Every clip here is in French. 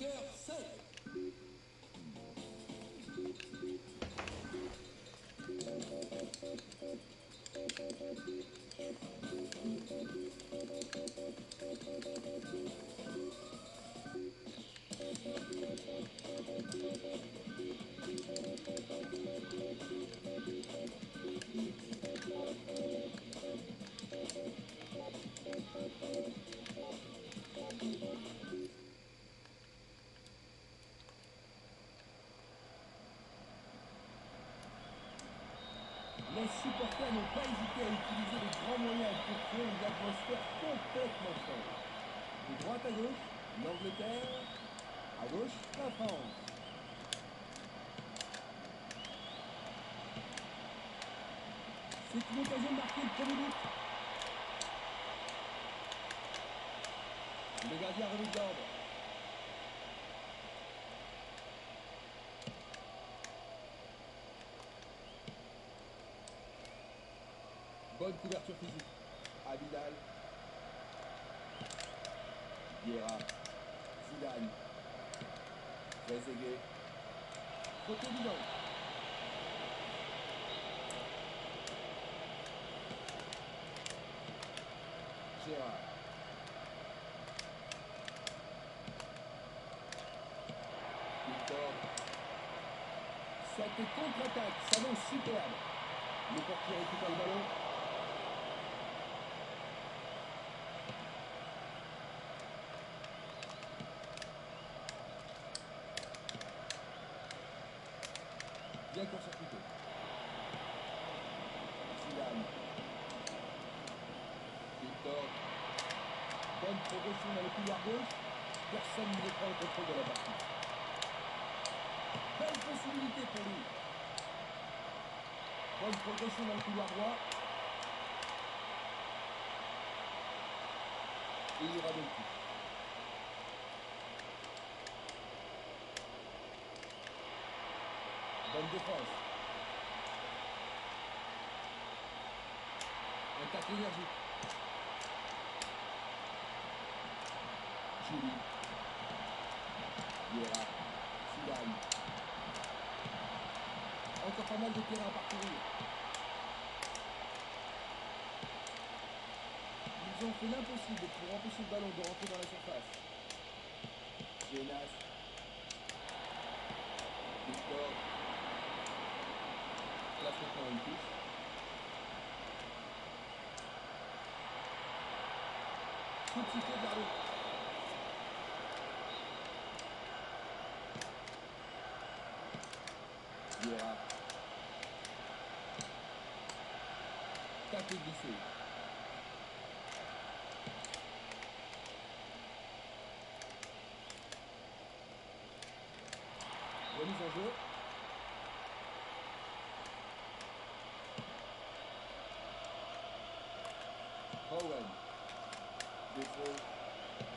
Leader 7. Les supporters n'ont pas hésité à utiliser les grands moyens pour créer une atmosphère complètement folle. De droite à gauche, l'Angleterre, à gauche, la France. C'est une occasion de marquer le premier but. Le gardien remet de l'ordre. Bonne couverture physique. Abidal. Vieira. Zidane. Trezeguet. Faute évidente. Gérard. Victor. Cette contre-attaque s'annonce superbe. Le portier récupère le ballon. Bien court-circuité. Zidane. Victor. Bonne progression dans le couloir gauche. Personne ne prend le contrôle de la partie. Belle possibilité pour lui. Bonne progression dans le couloir droit. Et il y aura deux coups. Bonne défense. Un tacle énergique. Julie. Vieira. Zidane. Encore pas mal de terrain à parcourir. Ils ont fait l'impossible pour empêcher le ballon de rentrer dans la surface. Genas. Victor. Place maintenant une touche. Coup de sifflet vers l'eau. Vieira. Tacle glissé. Remise en jeu. Owen. Défaut.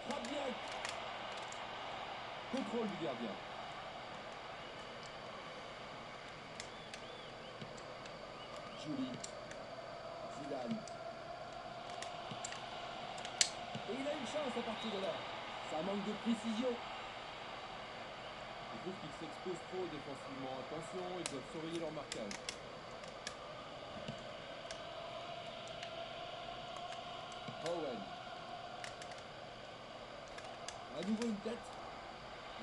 Frappe directe. Contrôle du gardien. Julie. Zidane. Et il a une chance à partir de là. Ça manque de précision. Je trouve qu'ils s'exposent trop défensivement. Attention, ils doivent surveiller leur marquage. Owen. À nouveau une tête.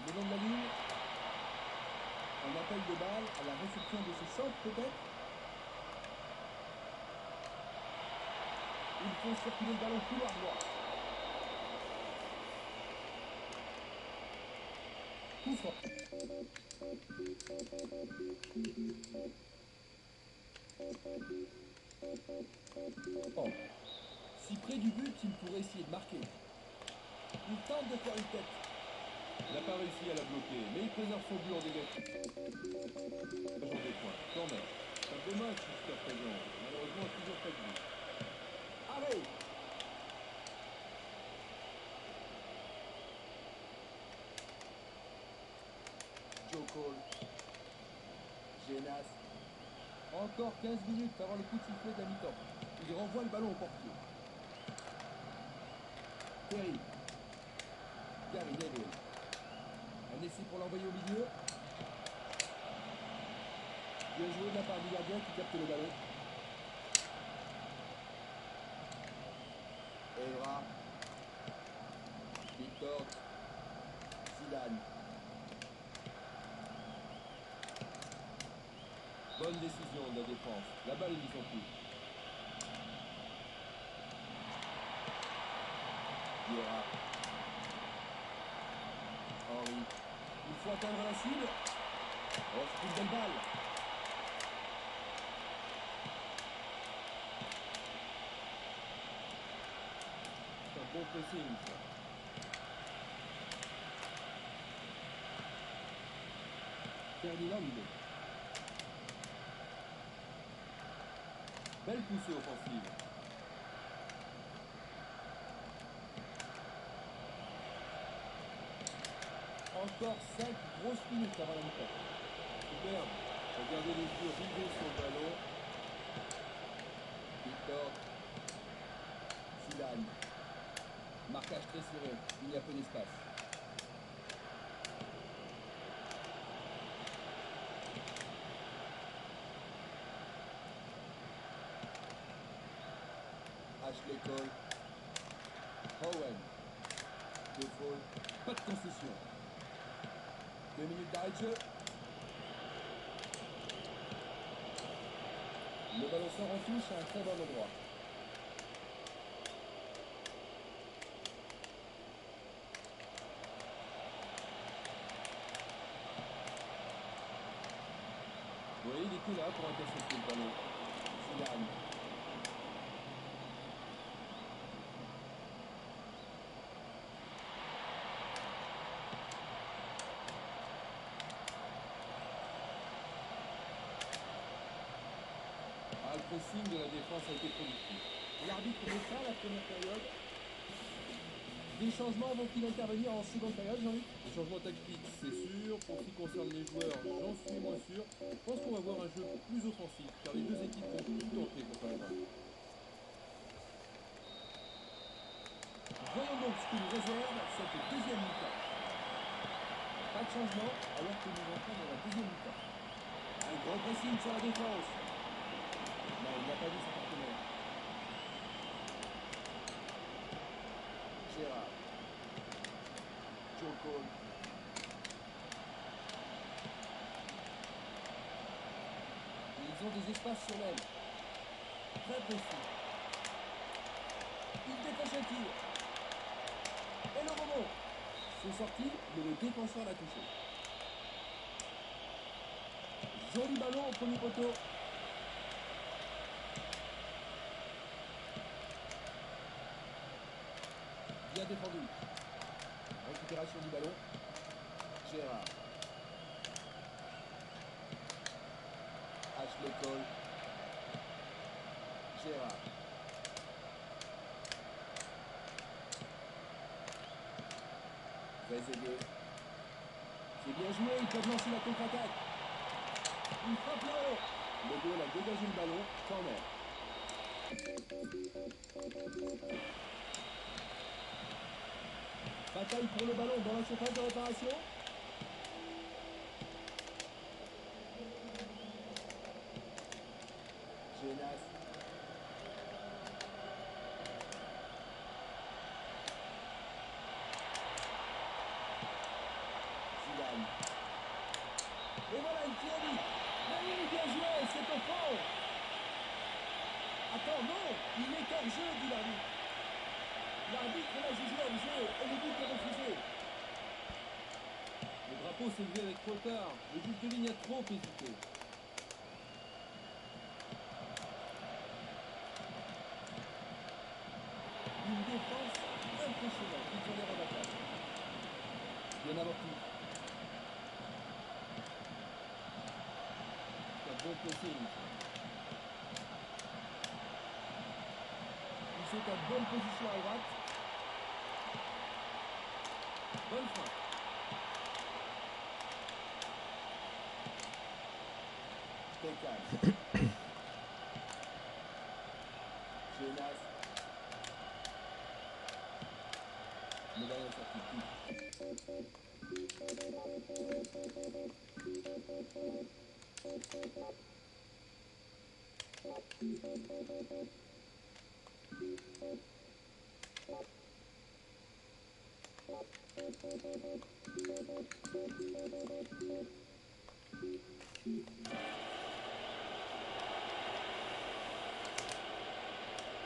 Le long de la ligne. Un appel de balle à la réception de ce centre peut-être. Ils font circuler le ballon couloir droit. Coup franc. Oh. Si près du but, il pourrait essayer de marquer. Il tente de faire une tête. Il n'a pas réussi à la bloquer, mais il préserve son but en négatif. Agent des points, corner. C'est un beau match jusqu'à présent. Malheureusement, toujours pas de but. Arrêt. Joe Cole. Genas. Encore 15 minutes avant le coup de sifflet de la mi-temps. Il renvoie le ballon au portier. Terry. Gary Neville. Un essai pour l'envoyer au milieu. Bien joué de la part du gardien qui capte le ballon. Evra. Victor. Zidane. Bonne décision de la défense. La balle est mise en touche. Vieira. Henry. Il faut atteindre la cible. Oh, c'est une belle balle. C'est un bon pressing, ça. Ferdinand. Belle poussée offensive. Encore 5 grosses minutes avant la mi-temps. Superbe. Regardez les yeux rivés sur le ballon. Victor. Zidane. Marquage très serré. Il y a peu d'espace. Ashley Cole. Owen. Default. Pas de concession. 2 minutes d'arrêt de jeu. Le ballon sort en touche à un très bon endroit. Oui, il était là pour intercepter le ballon. Zidane. Ah, le pressing de la défense a été productif. L'arbitre met fin à la première période. Des changements vont-ils intervenir en seconde période, Jean-Luc? Le changement tactique, c'est sûr. Pour ce qui concerne les joueurs, j'en suis moins sûr. Je pense qu'on va voir un jeu plus offensif, car les deux équipes vont tout tenter pour faire le match. Voyons donc ce que nous réserve cette deuxième mi-temps. Pas de changement alors que nous entrons dans la deuxième mi-temps. Un gros pressing sur la défense. Non, il n'a pas vu son partenaire. Gérard. Joe Cole. Ils ont des espaces sur l'aile. Très précis. Il décoche un tir. Et le rebond. C'est sorti, mais le défenseur l'a touché. Joli ballon au premier poteau. Bien défendu. Récupération du ballon. Gérard. Ashley Cole. Gérard. Trezeguet. C'est bien joué, ils peuvent lancer la contre-attaque. Il frappe le haut. Le goal a dégagé le ballon. Corner. Bataille pour le ballon dans la surface de réparation. Genas. Zidane. Et voilà, il tire vite. Mais oui, bien joué, c'est au fond. Attends, non, il est hors jeu, dit l'arbitre. L'arbitre l'a jugé hors jeu et le but est refusé. Le drapeau s'est levé avec retard. Le juge de ligne a trop hésité. Une défense impressionnante, ils ont l'air en attaque. Bien amorti. C'est un bon pressing. Ils sont en bonne position à droite. Bonne frappe. Pécale. Genas. Le ballon est sorti.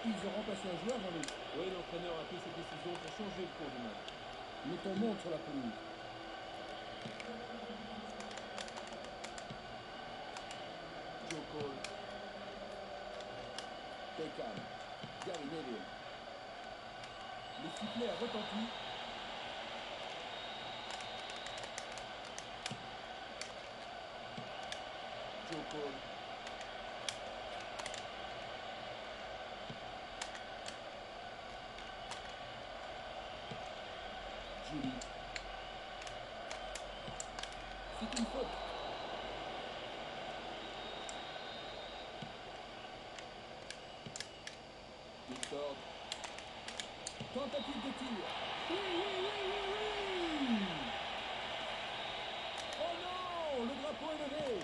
Ils ont remplacé un joueur, Jean-Luc. Oui, l'entraîneur a pris cette décision pour changer le cours du match. Mettons montre sur la pelouse. Joe Cole. Beckham. Gary Neville. Le sifflet a retenti. Joe Cole. Julie. C'est une faute. Discord. Tentative de tir. Oui, oui, oui, oui, oui. Oh non, le drapeau est levé.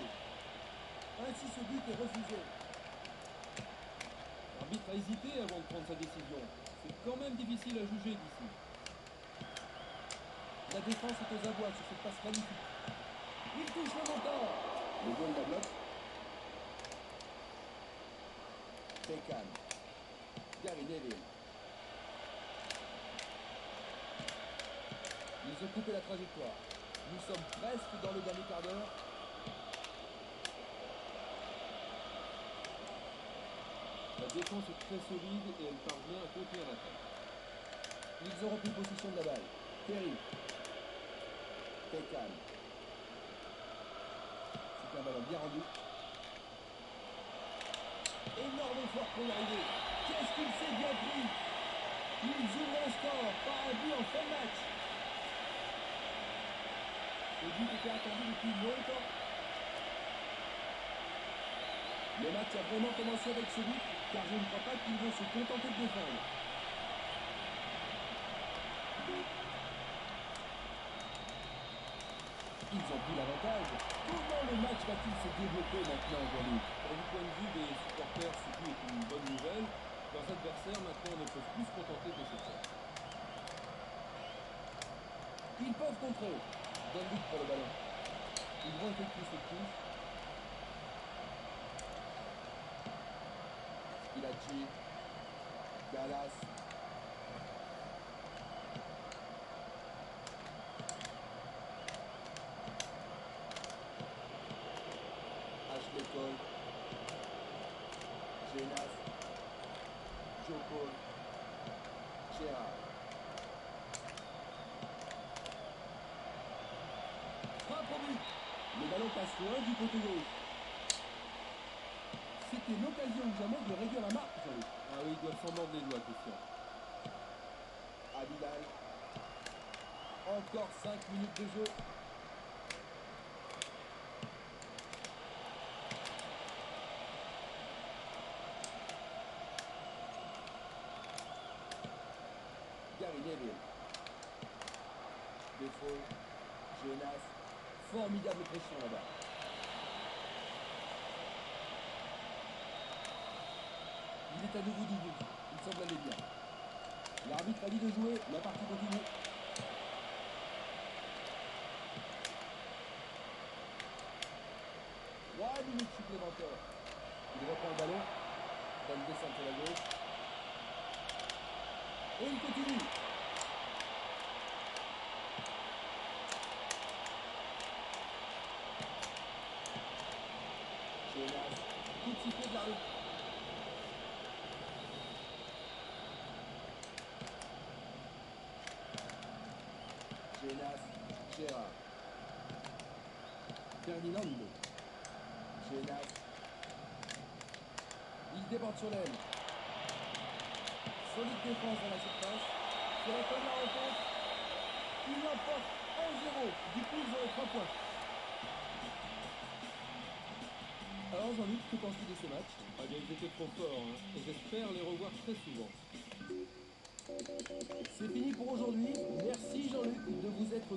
Ainsi ce but est refusé. L'arbitre a hésité avant de prendre sa décision. C'est quand même difficile à juger d'ici. La défense est aux abois sur cette passe magnifique. Il touche le montant. Le goal la bloque. Beckham. Gary Neville. Ils ont coupé la trajectoire. Nous sommes presque dans le dernier quart d'heure. La défense est très solide et elle parvient à contenir l'attaque. Ils ont repris possession de la balle. Perry. Beckham. C'est un ballon bien rendu. Énorme effort pour y arriver. Qu'est-ce qu'il s'est bien pris. Ils ouvrent un score par un but en fin de match. Le but était attendu depuis longtemps. Le match a vraiment commencé avec ce but, car je ne crois pas qu'ils vont se contenter de défendre. Ils ont pris l'avantage. Comment le match va-t-il se développer maintenant, Jean-Luc? Du point de vue des supporters, ce but est une bonne nouvelle. Leurs adversaires maintenant ne peuvent plus se contenter de ces faits. Ils peuvent contrer. Bonne lutte pour le ballon. Ils vont effectuer cette touche. Spilacci. Gallas. Ashley Cole. Genas. Joe Cole. Gérard. Frappe au but. Le ballon passe loin du côté gauche. C'était l'occasion ou jamais de réduire la marque, Jean-Luc. Ah oui, ils doivent s'en mordre les doigts, Christian. Abidal. Encore 5 minutes de jeu. Gary Neville. Defoe. Genas. Formidable pression là-bas. Il est à nouveau doublé. Il semble aller bien. L'arbitre a dit de jouer. La partie continue. Trois minutes supplémentaires. Il reprend le ballon. Bonne descente sur la gauche. Et il continue. Genas. Coup de sifflet de l'arbitre. Genas. Gérard. Ferdinando. Genas. Il déborde sur l'aile. Solide défense dans la surface. C'est la fin de la rencontre. Il l'emporte 1-0. Du coup, ils ont les 3 points. Alors Jean-Luc, que penses-tu de ce match? Ah bien, ils étaient trop forts, hein, et j'espère les revoir très souvent. C'est fini pour aujourd'hui. Merci Jean-Luc de vous être